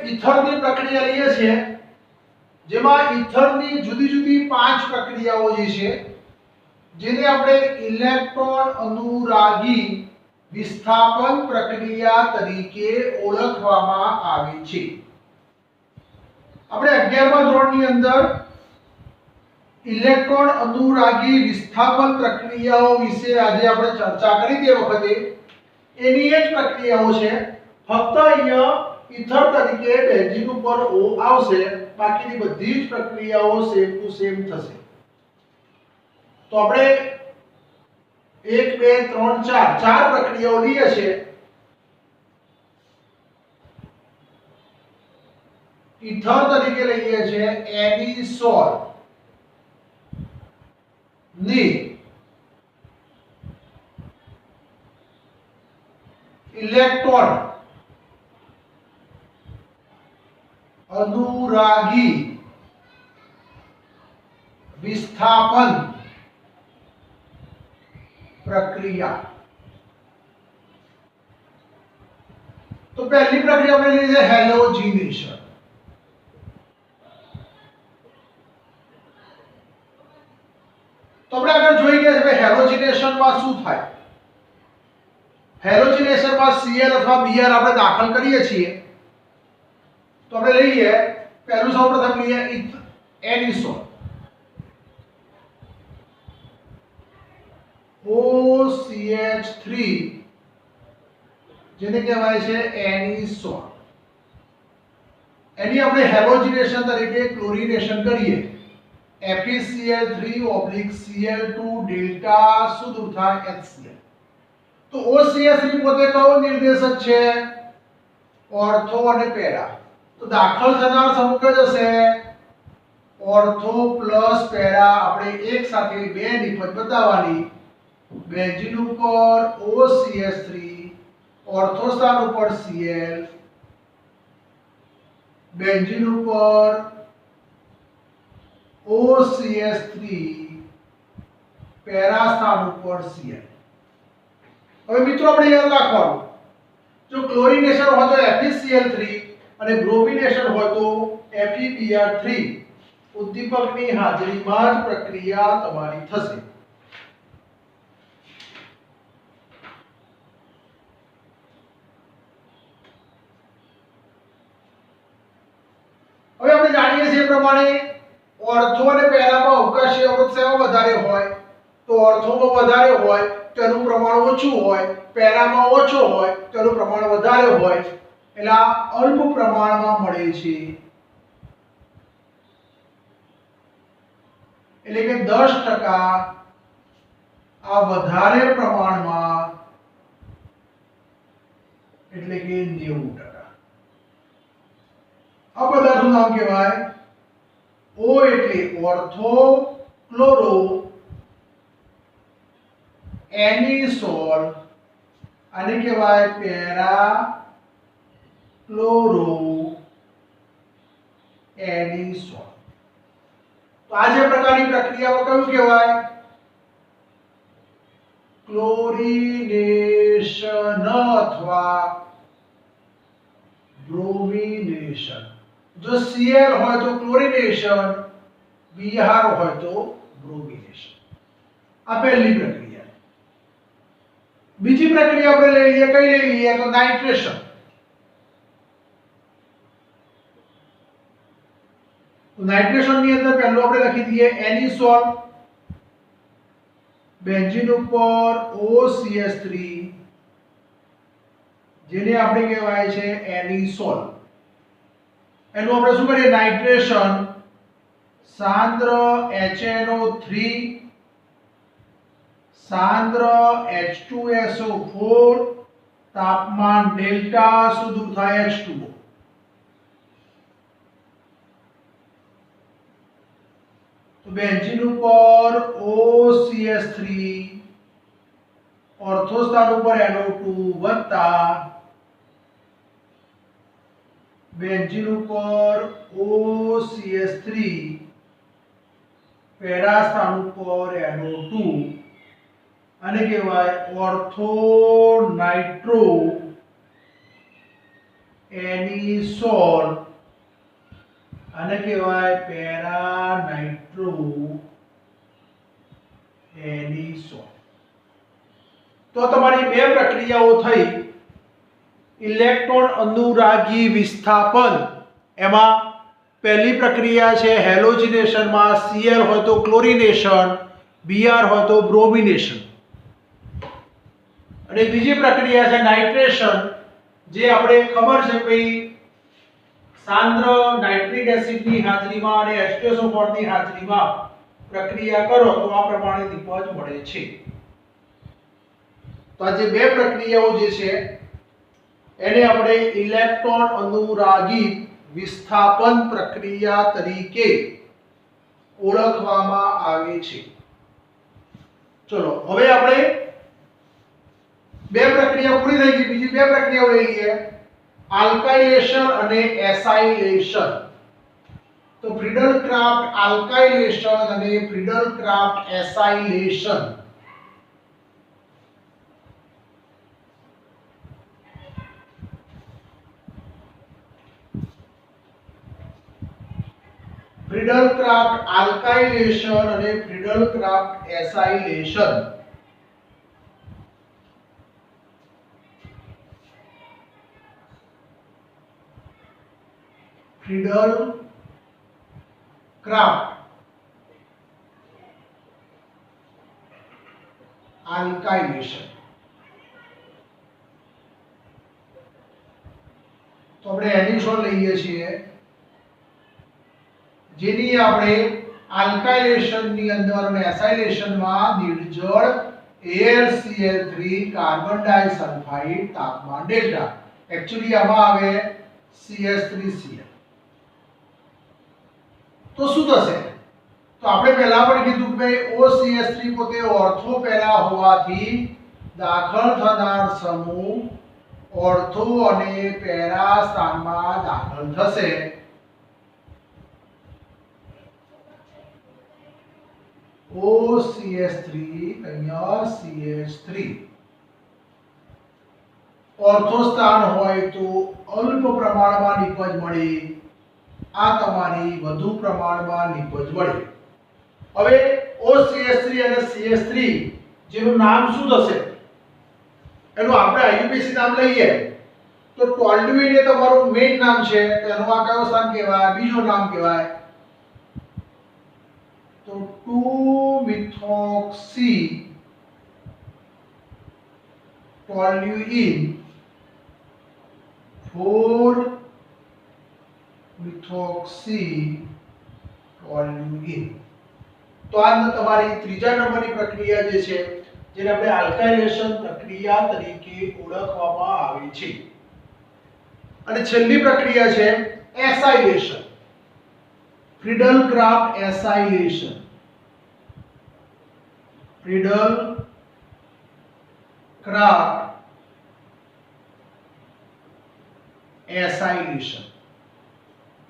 ઈથરની પ્રક્રિયા લઈએ છીએ, જેમાં ઈથરની જુદી જુદી 5 પ્રક્રિયાઓ જે છે જેને આપણે ઇલેક્ટ્રોન અનુરાગી વિસ્થાપન પ્રક્રિયા તરીકે ઓળખવામાં આવે છે. આપણે 11મા ધોરણની અંદર ઇલેક્ટ્રોન અનુરાગી વિસ્થાપન પ્રક્રિયાઓ વિશે આજે આપણે ચર્ચા કરી તે વખતે એની જ પ્રક્રિયાઓ છે, ફક્ત અહીંયા ઈથર તરીકે બેન્ઝીન ઉપર O આવશે, બાકીની બધી જ પ્રક્રિયાઓ સેમ ટુ સેમ થશે. તો આપણે 1 2 3 4 ચાર પ્રક્રિયાઓ લઈએ છીએ. ઈથર તરીકે લઈએ છીએ એનિસોલ ની ઇલેક્ટ્રોન અનુરાગી વિસ્થાપન પ્રક્રિયા. તો પહેલી પ્રક્રિયા આપણે લઈએ છીએ હેલોજિનેશન. તો આપણે આગળ જોઈ ગયા છે હેલોજિનેશન માં શું થાય. હેલોજિનેશન માં Cl અથવા Br આપણે દાખલ કરીએ છીએ. તો આપણે લઈએ પહેલું સૌપ્રથમ લઈએ એનિસોલ OCH3 જેને કહેવાય છે એનિસોલ. એની આપણે હેલોજિનેશન તરીકે ક્લોરીનેશન કરીએ. FeCl3/Cl2 ડેલ્ટા શું દૂર થાય HCl. તો OCH3 પોતે કયો નિર્દેશક છે? ઓર્થો અને પેરા. તો દાખલ થનાર સમૂહ કયો હશે? Ortho plus para. આપણે એક સાથે બે નિપજ બતાવવાની. બેન્ઝીન ઉપર OCH3, ઓર્થો સ્થાન ઉપર Cl, બેન્ઝીન ઉપર OCH3, પેરા સ્થાન ઉપર Cl. હવે મિત્રો આપણે યાદ રાખવાનું, જો ક્લોરીનેશન હોય તો FeCl3 અને બ્રોમિનેશન હોય તો FeBr3. ઉદ્દીપકની હાજરીમાં જ પ્રક્રિયા તમારી થશે. હવે આપણે જાણીએ છીએ પ્રમાણે ઓર્થો અને પેરામાં અવકાશી અવરોધ શેમાં વધારે હોય? તો ઓર્થોમાં વધારે હોય તેનું પ્રમાણ ઓછું હોય, પેરામાં ઓછો હોય તેનું પ્રમાણ વધારે હોય. એટલે અલ્પ પ્રમાણમાં મળે છે. એટલે કે 10% આ વધારે પ્રમાણમાં, એટલે કે 90%. આ પદાર્થનું નામ કહેવાય O એટલે ઓર્થો ક્લોરો એનિસોલ, આને કહેવાય પેરા ક્લોરો એનિસોલ. તો આ જે પ્રકારની પ્રક્રિયામાં કયું કહેવાય? ક્લોરીનેશન અથવા બ્રોમિનેશન. જો Cl હોય તો ક્લોરીનેશન, Br હોય તો બ્રોમિનેશન. આ પહેલી પ્રક્રિયા. બીજી પ્રક્રિયા આપણે લઈ લઈએ, કઈ લઈ લઈએ? તો નાઇટ્રેશન. નાઇટ્રેશન ની અંદર પહેલું આપણે લખી દઈએ એનિસોલ, બેન્ઝીન ઉપર OCH3 જેને આપણે કહેવાય છે એનિસોલ. એનું આપણે શું કરીએ? નાઇટ્રેશન. સાંદ્ર HNO3, સાંદ્ર H2SO4, તાપમાન ડેલ્ટા શું દૂર થાય? H2O. તો બેન્ઝીન ઉપર OCH3, ઓર્થો સ્થાન ઉપર NO2 વત્તા બેન્ઝીન ઉપર OCH3, પેરા સ્થાન ઉપર NO2, આને કહેવાય ઓર્થો નાઇટ્રો એનિસોલ, આને કહેવાય પેરા નાઇટ્રો એનિસોલ. તો તમારી બે પ્રક્રિયાઓ થઈ. ઇલેક્ટ્રોન અનુરાગી વિસ્થાપન, એમાં પહેલી પ્રક્રિયા છે હેલોજિનેશનમાં, Cl હોય તો ક્લોરિનેશન, Br હોય તો બ્રોમિનેશન. અને બીજી પ્રક્રિયા છે નાઇટ્રેશન, જે આપણે ખબર છે ભાઈ સાંદ્ર નાઇટ્રિક એસિડની હાજરીમાં અને H2SO4 ની હાજરીમાં પ્રક્રિયા કરો તો આ પ્રમાણે નિપજ મળે છે. તો આ જે બે પ્રક્રિયાઓ જે છે એને આપણે ઇલેક્ટ્રોન અનુરાગી વિસ્થાપન પ્રક્રિયા તરીકે ઓળખવામાં આવે છે. ચલો હવે આપણે બે પ્રક્રિયા પૂરી થઈ ગઈ. બીજી બે પ્રક્રિયાઓ લઈ લઈએ, આલ્કાઇલેશન અને એસાઇલેશન. તો ફ્રીડલ ક્રાફ્ટ આલ્કાઇલેશન અને Friedel Crafts acylation. Friedel Crafts alkylation અને Friedel Crafts acylation. Friedel Crafts alkylation. તો આપણે એનિસોલ લઈએ છીએ, જેની આપણે આલ્કાઇલેશન ની અંદર અને એસાઇલેશન માં નિર્જળ AlCl3 કાર્બન ડાઇસલ્ફાઇડ તાપમાન ડેલ્ટા, એક્ચ્યુઅલી આમાં આવે CH3Cl. તો શું થશે? તો આપણે પહેલા પણ કીધું કે OCH3 પોતે ઓર્થો પેરા હોવાથી દાખલ થનાર સમૂહ ઓર્થો અને પેરા સ્થાનમાં દાખલ થશે. OCH3 અહીંયા CH3 ઓર્થો સ્થાન હોય તો અલ્પ પ્રમાણમાં નિપજ મળે, આ તમારી વધુ પ્રમાણમાં નિપજ મળે. હવે OCH3 અને CH3 જેનું નામ શું થશે? એનું આપણે IUPAC નામ લઈએ તો ટોલ્યુઇન એ તમારું મેઇન નામ છે, તો એનું આ કયો સ્થાન કહેવાય? બીજું નામ કહેવાય. તો 2-methoxy toluene, 4-methoxy toluene. તો આ તમારી ત્રીજા નંબરની પ્રક્રિયા જે છે જેને આપણે આલ્કાઇલેશન પ્રક્રિયા તરીકે ઓળખવામાં આવે છે. અને છેલ્લી પ્રક્રિયા છે acylation, Friedel Crafts acylation. Friedel Crafts acylation.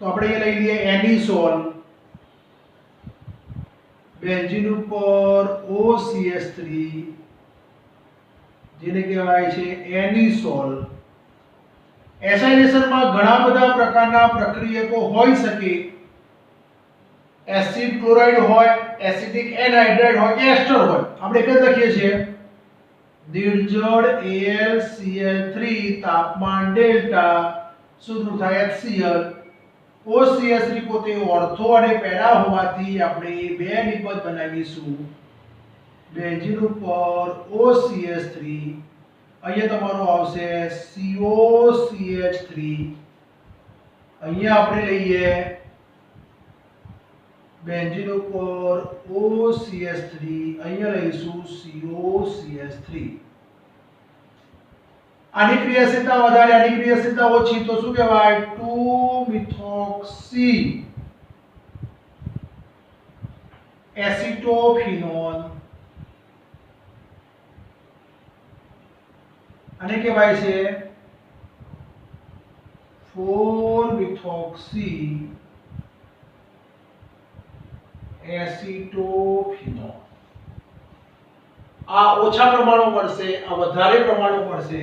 તો આપણે એ લઈ લઈએ એનિસોલ, બેન્ઝીન ઉપર OCH3 જેને કહેવાય છે એનિસોલ. એસાઇલેશનમાં ઘણા બધા પ્રકારના પ્રક્રિયકો હોઈ શકે. એસિડ ક્લોરાઇડ હોય, એસિડિક એનહાઇડ્રાઇડ હોય કે એસ્ટર હોય. આપણે કઈ લખીએ છીએ? નિર્જળ AlCl3 તાપમાન ડેલ્ટા શું થાય HCl. OCH3 પોતે ઓર્થો અને પેરા હોવાથી આપણે બે નિપજ બનાવીશું. બેન્ઝીન ઉપર OCH3, અહીંયા તમારો આવશે COCH3, અહીંયા આપણે લઈએ બેન્ઝીન ઉપર OCH3, અહીંયા લઈશું COCH3. આની ક્રિયાશીલતા વધારે, આની ક્રિયાશીલતા ઓછી, તો શું કહેવાય? 2-methoxy એસિટોફિનોન. આને કહેવાય છે 4-methoxy એસિટોફિનોન. આ ઓછા પ્રમાણમાં મળશે, આ વધારે પ્રમાણમાં મળશે.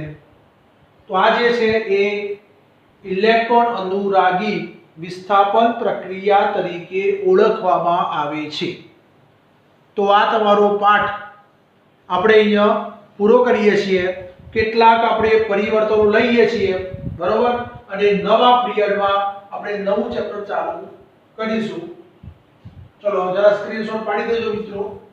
તો આ જે છે એ ઇલેક્ટ્રોન અનુરાગી વિસ્થાપન પ્રક્રિયા તરીકે ઓળખવામાં આવે છે. તો આ તમારો પાઠ આપણે અહીંયા પૂરો કરીએ છીએ. કેટલાક આપણે પરિવર્તનો લઈએ છીએ, બરોબર, અને નવા પીરિયડમાં આપણે નવું ચેપ્ટર ચાલુ કરીશું. ચલો જરા સ્ક્રીનશોટ પાડી દેજો મિત્રો.